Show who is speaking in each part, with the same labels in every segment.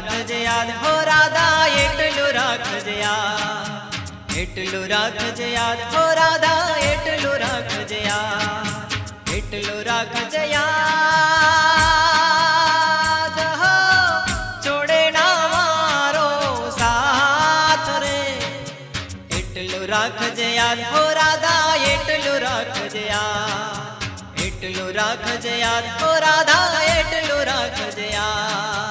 Speaker 1: રાખજે યાદ હો રાધા એટલું રાખજે યાદ એટલું રાખજે યાદ હો રાધા એટલું રાખજે યાદ એટલું રાખજે યાદ હો છોડે ના મારો સાથ રે એટલું રાખજે યાદ હો રાધા એટલું રાખજે યાદ એટલું રાખજે યાદ હો રાધા એટલું રાખજે યાદ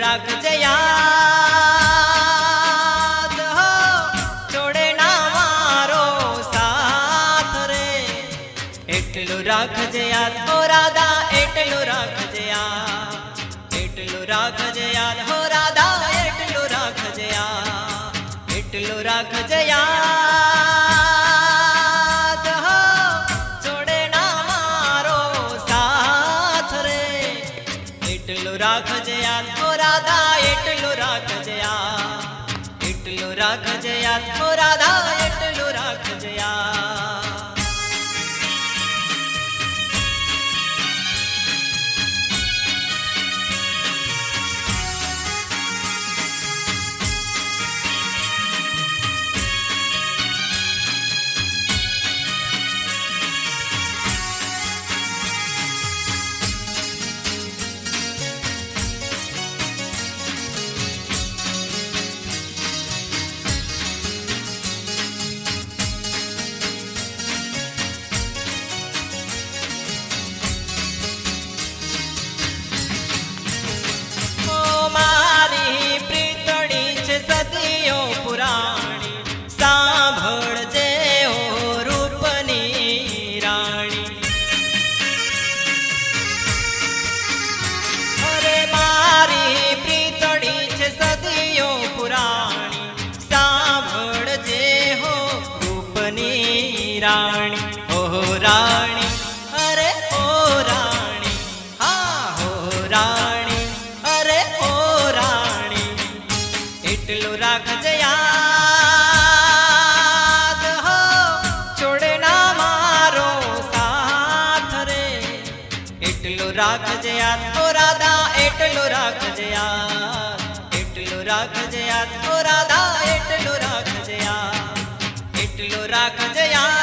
Speaker 1: રાખજે યાદ હો છોડે ના મારો સાથ રે એટલું રાખજે યાદ હો રાધા એટલું રાખજે યાદ એટલું રાખજે યાદ હો રાધા એટલું રાખજે યાદ એટલું રાખજે યાદ હો છોડે ના મારો સાથ રે એટલું રાખજે યાદ હો રાધા એટલું રાખજે યાદ એટલું રાખજે યાદ હો રાધા એટલું રાખજે યાદ રાણી ઓ રાણી અરે ઓ રાણી હા હો રાણી અરે ઓ રાણી એટલું રાખજે યાદ હો છોડે ના મારો સાથ રે એટલું રાખજે યાદ હો રાધા એટલું રાખજે યાદ એટલું રાખજે યાદ હો રાધા એટલું રાખજે યાદ એટલું રાખજે યાદ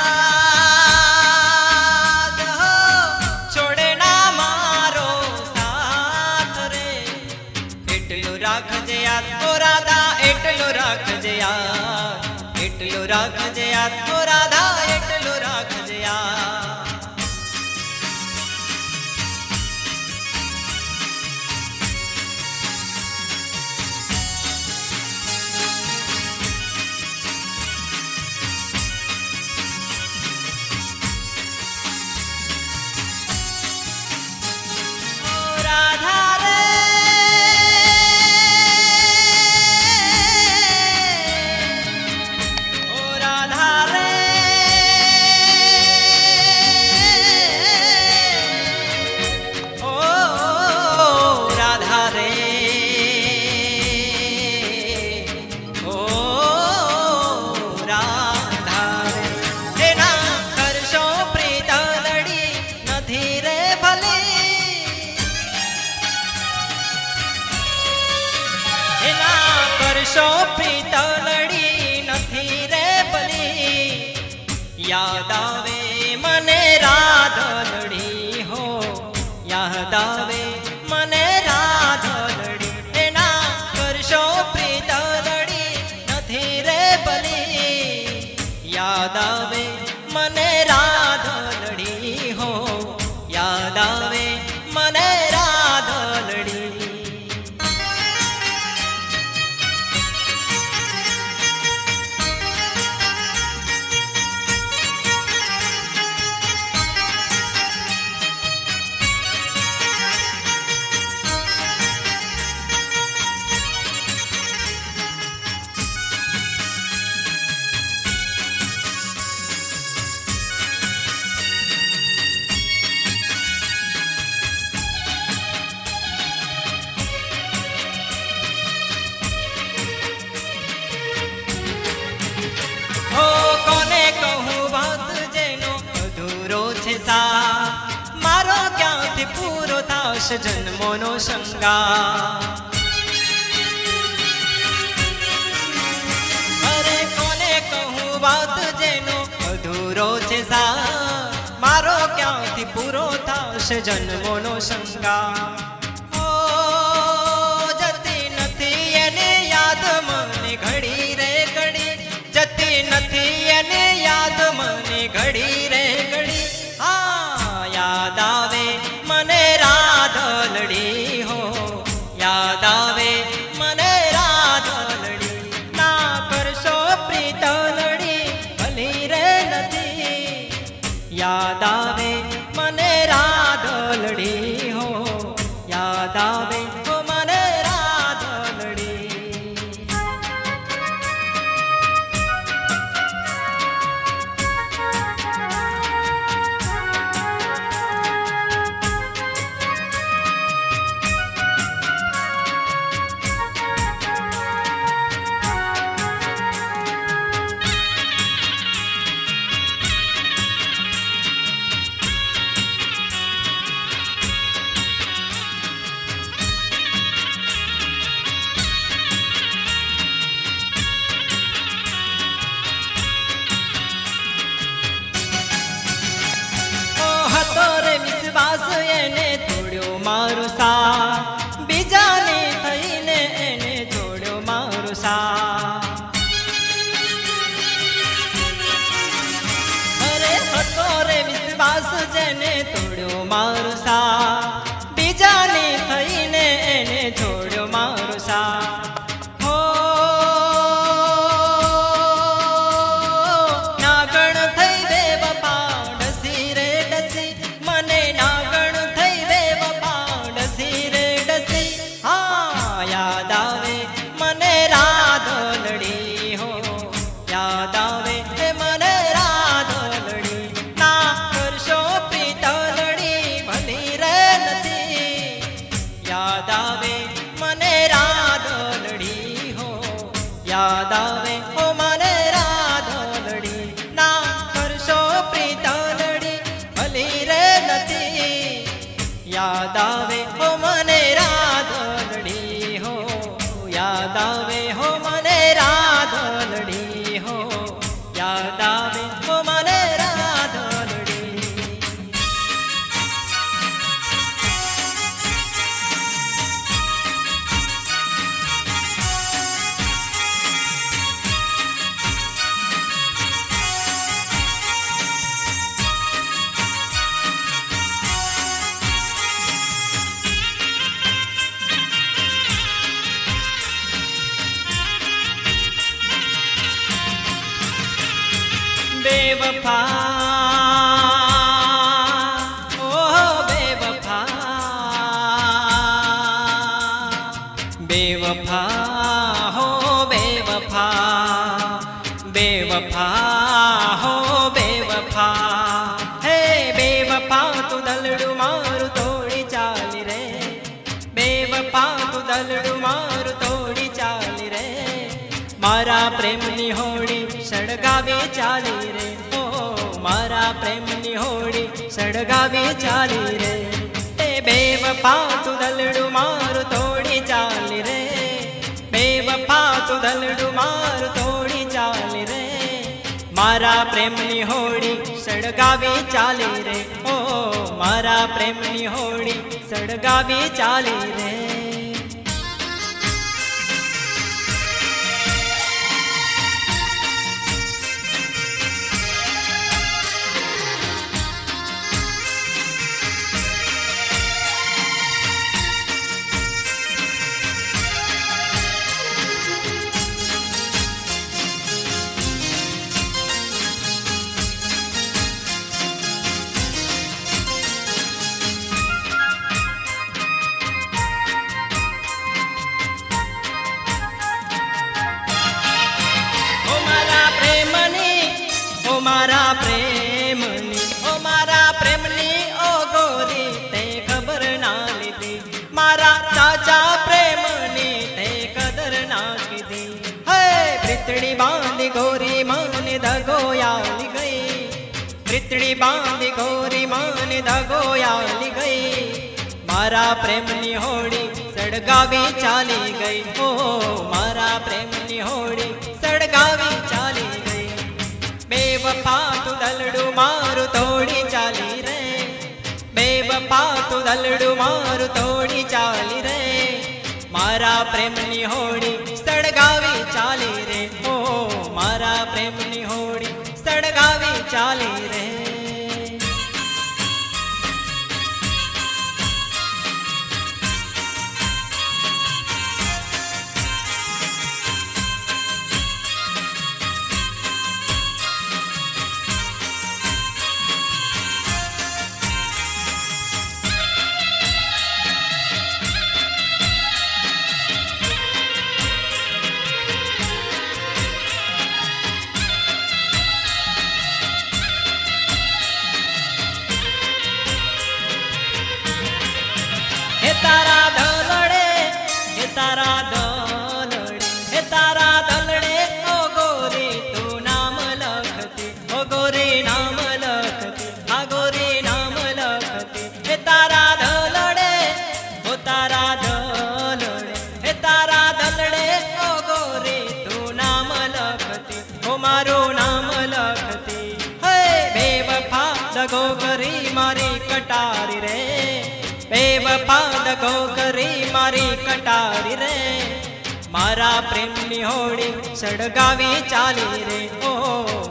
Speaker 1: હો છોડે ના મારો સાથ રે એટલું રાખજે યાદ હો રાધા એટલું રાખજે યાદ એટલું રાખજે યાદ હો રાધા એટલું રાખજે યાદ ઓ રાધા રે પ્રીતલડી નથી રે ભલી, યાદ આવે મને રાધલડી હો, યાદ આવે મને રાધલડી. એના કરશો પ્રીતલડી નથી રે ભલી, યાદ આવે મને રાધલડી હો, યાદ આવે મને રાધલડી. મારો ક્યાંથી પૂરો થશે જન્મોનો શંગાર. અરે કોને કહું વાત જેનો અધૂરો છે સાર, મારો ક્યાંથી પૂરો થશે જન્મોનો શંગાર. ઓ જતી નથી એને યાદ મને ઘડી રે ઘડી, જતી નથી એને યાદ મને ઘડી રે ઘડી. યાદ આવે મને રાધલડી હો, યાદ આવે મને રાધલડી. ના કરશો પ્રીતલડી ભલી રે નથી, યાદ આવે મને રાધલડી હો, યાદ આવે હો મને રાધલડી. એને તોડ્યો મારો સાથ, બીજાને થઈને એને જોડ્યો મારો સાથ. અરે હતો રે વિશ્વાસ જેને તોડ્યો મારો સાથ, બીજાને થઈને એને જોડ્યો મારો સાથ. હો નાગણ થઈ બેવફા ડસી રે ડસી, મને નાગણ થઈ બેવફા ડસી રે ડસી. યાદ આવે મને રાધલડી હો, યાદ આવે મને રાધલડી. ના કરશો પ્રીતલડી ભલી રે નથી, યાદ આવે મને રાધલડી હો, યાદ આવે હો મને રાધલડી. ના કરશો પ્રીતલડી ભલી રે નથી, યાદ આવે હો મને રાધલડી હો, યાદ આવે હો મને રાધલડી હો, યાદ આવે હો મને રાધલડી. बेवफा ओ बेवफा, बेवफा हो बेवफा, बेवफा हो बेवफा. हे बेवफा तू दलड़ू मारू तोड़ी चाली रे, बेवफा तू दलड़ू मारू तोड़ी चाली रे. मारा प्रेमनी होड़ी सड़गावी चाली रे, ओ मारा प्रेमनी होड़ी सड़गावी चाली रे. ए बेवफा तू दलड़ू मारू तोड़ी चाली रे, बेवफा બેવફા તું દલડું મારું તોડી ચાલી રે, મારા પ્રેમની હોળી સળગાવી ચાલી રે, ઓ મારા પ્રેમની હોળી સળગાવી ચાલી રે. મારા પ્રેમની, ઓ મારા પ્રેમની, ઓ ગોરી તે ખબર ના લીધી, મારા સાચા પ્રેમની તે કદર ના કીધી. હે પ્રીતડી બાંધી ગોરી મને દગોયાલી ગઈ, પ્રીતડી બાંધી ગોરી મને દગોયાલી ગઈ, મારા પ્રેમની હોળી સળગાવી ચાલી ગઈ, ઓ મારા પ્રેમની હોળી સળગાવી ચાલી ગઈ. બેવફા તું દલડું મારું તોડી ચાલી રે, બેવફા તું દલડું મારું તોડી ચાલી રે, મારા પ્રેમની હોળી સળગાવી ચાલી રે, ઓ મારા પ્રેમની હોળી સળગાવી ચાલી રે. હે તારા દલડે, હે તારા દલડે, હે તારા દલડે, ઓ ગોરી તું નામ લખતી, ઓ ગોરી નામ લખતી, આ ગોરી નામ લખતી. હે તારા દલડે, ઓ તારા દલડે, હે તારા દલડે, ઓ ગોરી તું નામ લખતી, ઓ મારું નામ લખતી. હે બેવફા દગો કરી મારી કટારી રે, બેવફા દગો કરી મારી કટારી રે, મારા પ્રેમની હોળી સળગાવી ચાલી રે, ઓ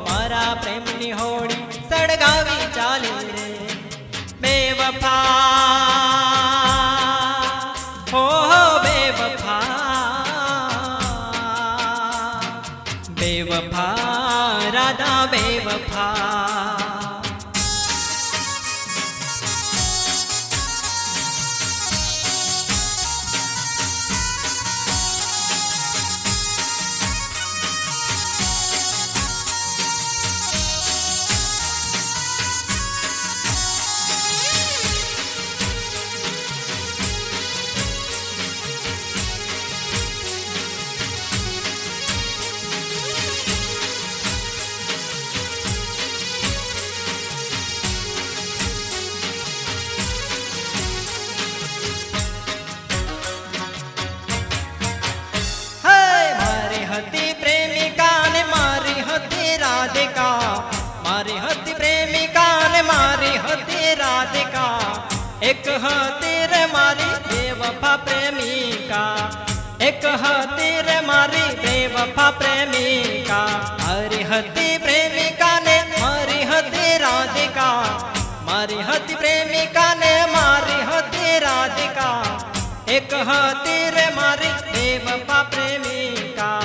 Speaker 1: મારા પ્રેમની હોળી સળગાવી ચાલી રે. બેવફા હો બેવફા, બેવફા રાધા બેવફા. હતી પ્રેમિકા ને મારી હતી રાધિકા, મારી હતી પ્રેમિકા ને મારી હતી રાધિકા, એક હતી રે મારી બેવફા પ્રેમિકા, એક હતી રે મારી બેવફા પ્રેમિકા. મારી હતી પ્રેમિકા ને મારી હતી રાધિકા, મારી હતી પ્રેમિકા ને મારી હતી રાધિકા, એક હતી રે મારી બેવફા પ્રેમિકા,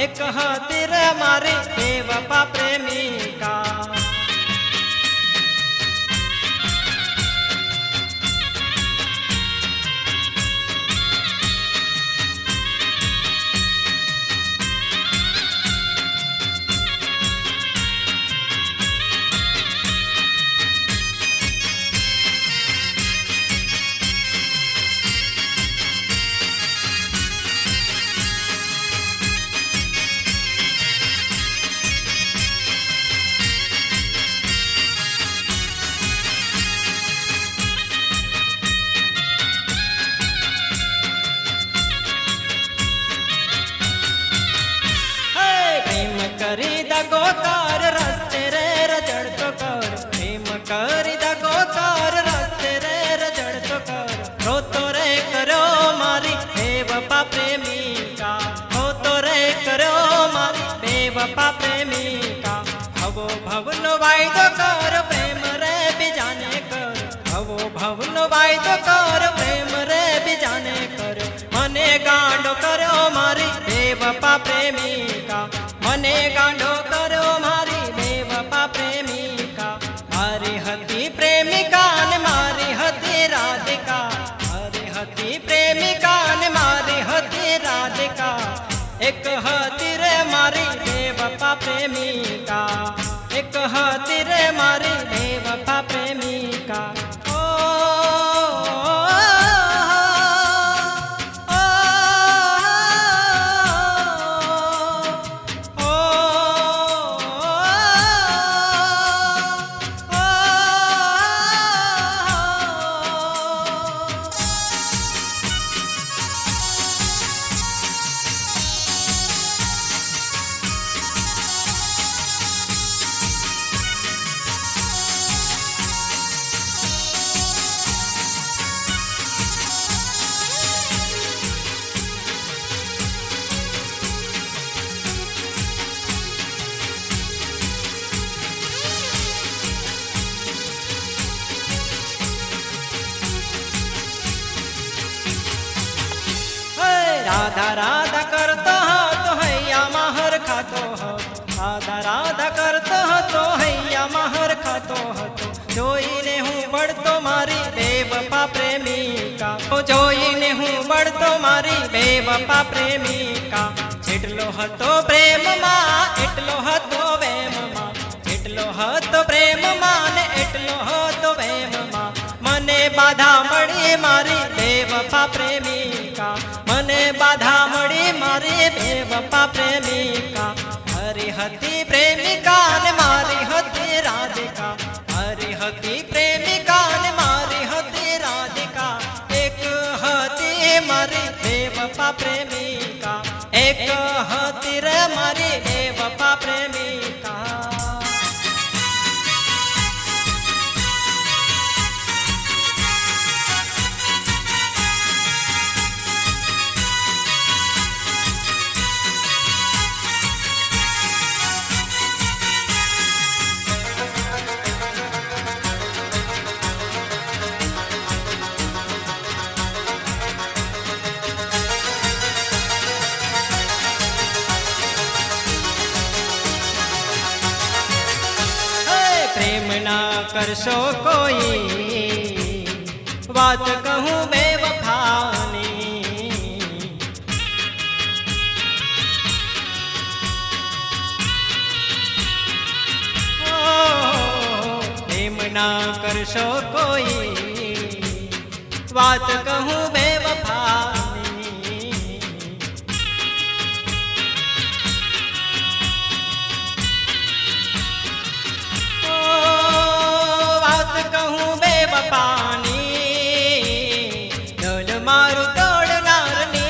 Speaker 1: એક હતી રે મારી બેવફા પ્રેમિકા. બેવફા પ્રેમિકા ભવો ભવનો વાયદો કર પ્રેમ રે બીજાને કર ભવો ભવનો વાયદો કર પ્રેમ રે બીજાને કર મને ગાંડો કર્યો મારી બેવફા પ્રેમિકા મને ગાંડો કર્યો મારી બેવફા પ્રેમિકા મારી હતી પ્રેમિકા ને મારી હતી રાધિકા મારી હતી પ્રેમિકા ને મારી હતી રાધિકા એક હતી રે મારી બેવફા પ્રેમિકા એક હતી રે મારી બેવફા પ્રેમિકા રાધા રાધા કરતો હતો હૈયામાં હર ખાતો હતો રાધા રાધા કરતો હતો હૈયામાં હર ખાતો હતો જોઈને હું બળતો મારી બેવફા પ્રેમિકા જોઈને હું બળતો મારી બેવફા પ્રેમિકા જેટલો હતો પ્રેમમાં એટલો હતો વેમમાં જેટલો હતો પ્રેમમાં ને એટલો હતો વેમમાં મને બાધા મળી મારી બેવફા પ્રેમિકા મને બાધા મળી મારી બેવફા પ્રેમિકા મારી હતી પ્રેમિકા ને મારી હતી રાધિકા મારી હતી પ્રેમિકા ને મારી હતી રાધિકા એક હતી મારી બેવફા પ્રેમિકા એક હતી રે મારી બેવફા પ્રેમિકા પ્રેમ ના કરશો કોઈ વાત કહું બેવફાની પ્રેમ ના કરશો કોઈ વાત કહું બેવફાની કહું બેવફાની દલ મારું તોડનારની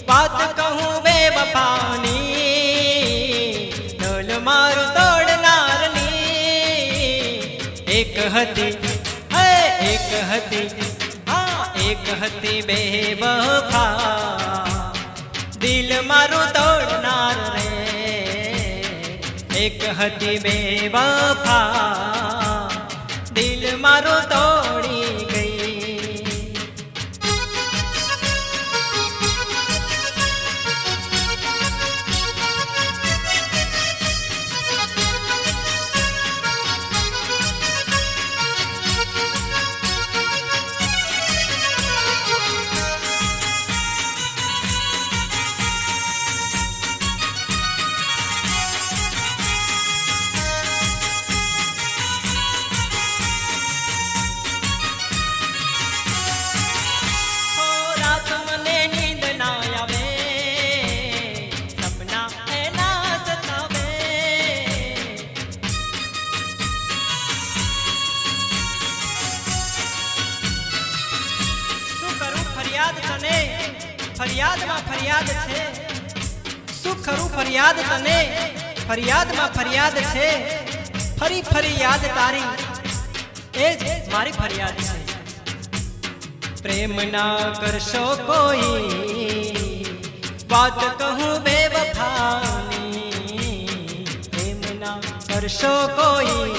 Speaker 1: વાત કહું બેવફાની દલ મારું તોડનારની એક હતી હે એક હતી હા એક હતી બેવફા દિલ મારું તોડનાર રે એક હતી બેવફા દિલ મારો તોડી ગઈ ફરિયાદમાં ફરિયાદ છે શું કરું ફરિયાદ તને ફરિયાદમાં ફરિયાદ છે ફરી ફરી યાદ તારી એ જ મારી ફરિયાદ છે પ્રેમ ના કરશો કોઈ વાત કહું બેવફાની કરશો કોઈ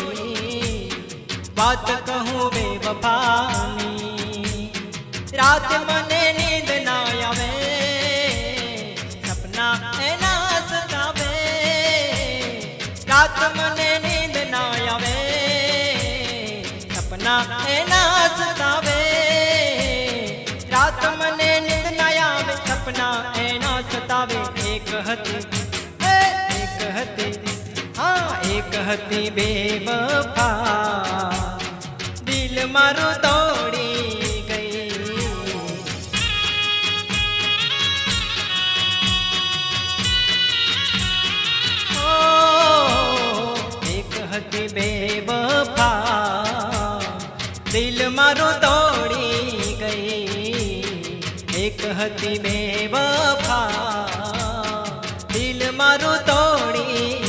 Speaker 1: વાત કહું બેવફાની રાત મને નીંદ ના આવે સપના એના સતાવે રાત મને નીંદ ના આવે સપના એના સતાવે રાત મને નીંદ ના આવે સપના એના સતાવે એક હતી બેવફા દિલ મારું તોડી ગઈ ઓ એક હતી બેવફા દિલ મારું તોડી ગઈ એક હતી બેવફા દિલ મારું તોડી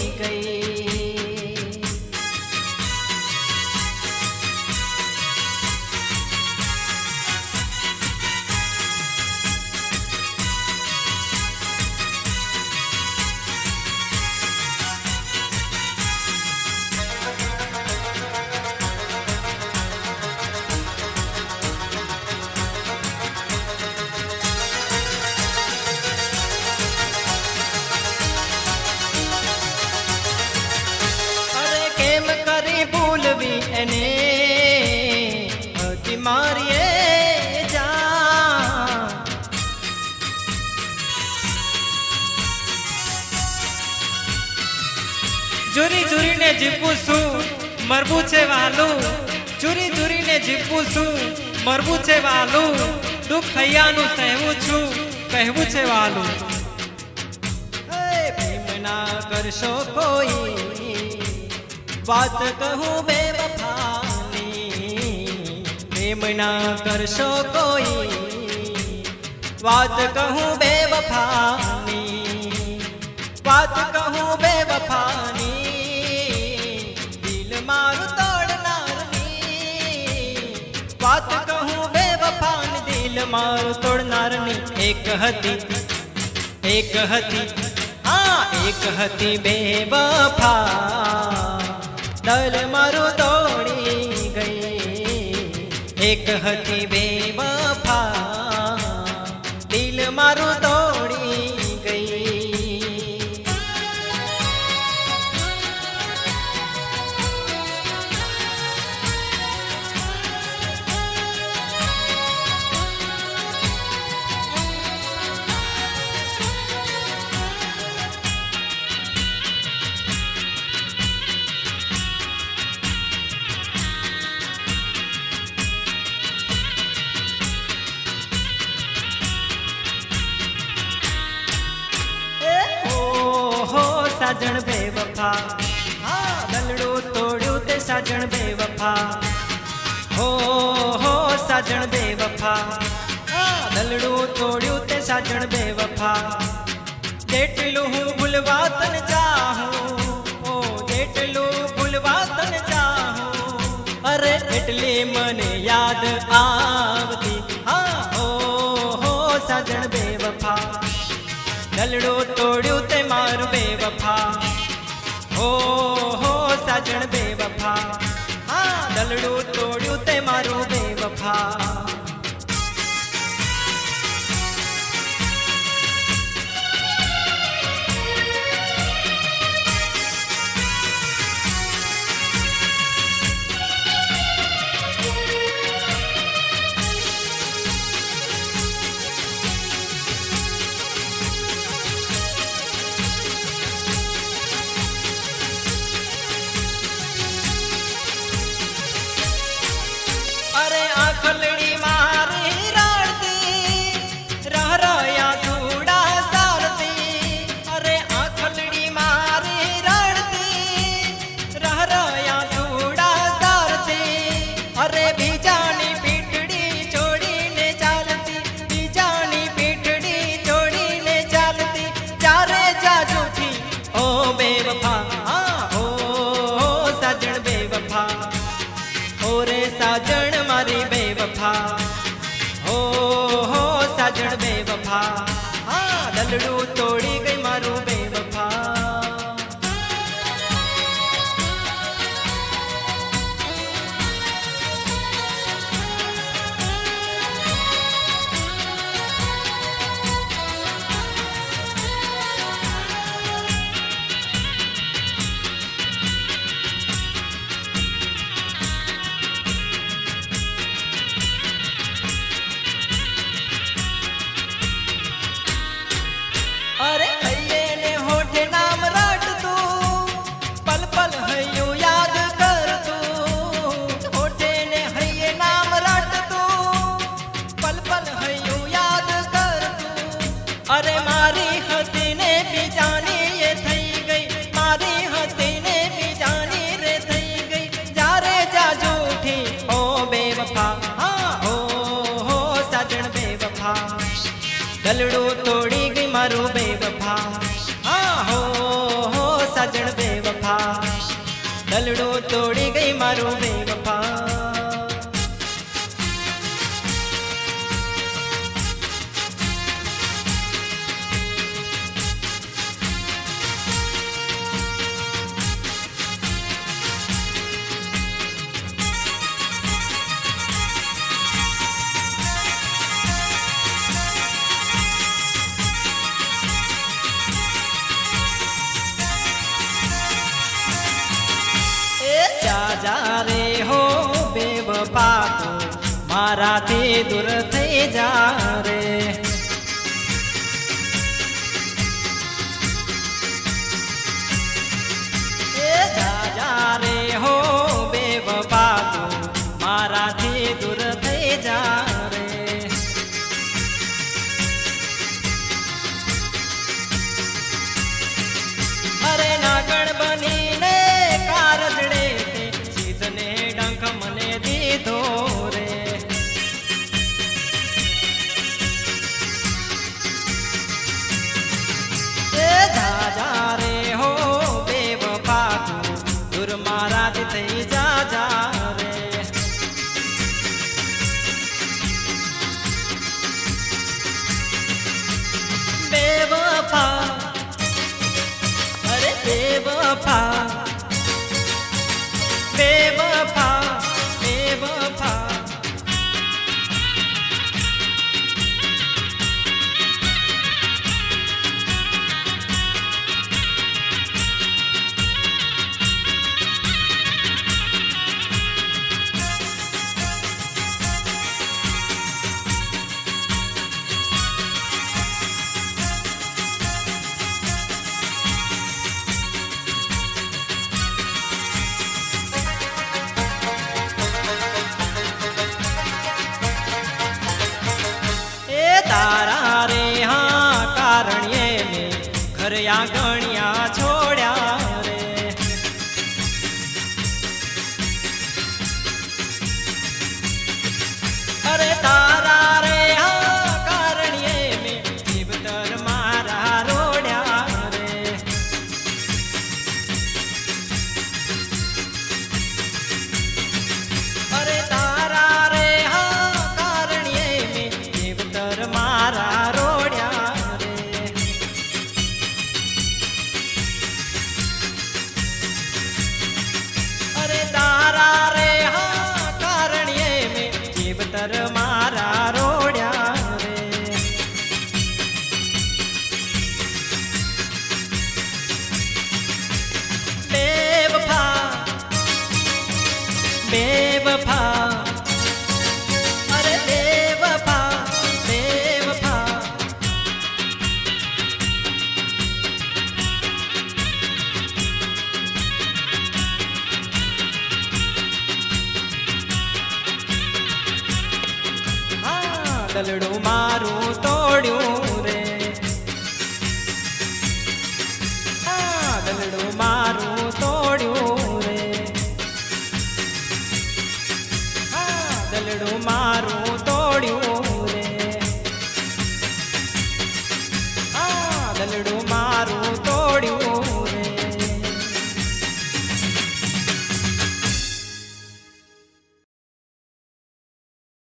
Speaker 1: ભૂલવી એને હતી મારીએ જા જુરી જુરીને જીવવું છું મરવું છે વાલું જુરી જુરીને જીવવું છું મરવું છે વાલું દુઃખ હૈયાનું સહેવું છું કહેવું છે વાલું પ્રેમ ના કરશો કોઈ વાત કહું બેવફાની પ્રેમ ના કરશો કોઈ વાત કહું બેવફાની વાત કહું બેવફાની દિલ મારું તોડનારની વાત કહું બેવફાની દિલ મારું તોડનારની એક હતી બેવફા દલ મારું તોડી ગઈ એક હતી બેવફા દિલ મારું તોડી ગઈ સાજણ બેવફા દલડું તોડ્યું તે સાજણ બેવફા હો સાજણ બેવફા દલડું તોડ્યું તે સાજણ બેવફા જેટલું હું ભૂલવા તને ચાહું ઓ જેટલું ભૂલવા તને ચાહું અરે એટલી મને યાદ આવતી હો સાજણ બેવફા દલડું તોડ્યું તે મારું બેવફા હો સાજણ બેવફા દલડું તોડ્યું તે મારું બેવફા साजन मारी बेवफा हो साजन बेवफा दलड़ू तोड़ी गई मारू बेवफा જા રે હો બેવફા તું મારાથી દૂર થઈ જા રે જા રે હો બેવફા તું મારાથી દૂર થઈ જા રે અરે નાગણ બનીને કારજડે સીધને ડંખ મને દીધો રે જા રે હો બેવફા તું દૂર મારાથી થઈ જા રે બેવફા અરે બેવફા બેવફા બેવફા તારા રે હા કારણ્યે મેં ઘર આંગણિયા છોડ્યા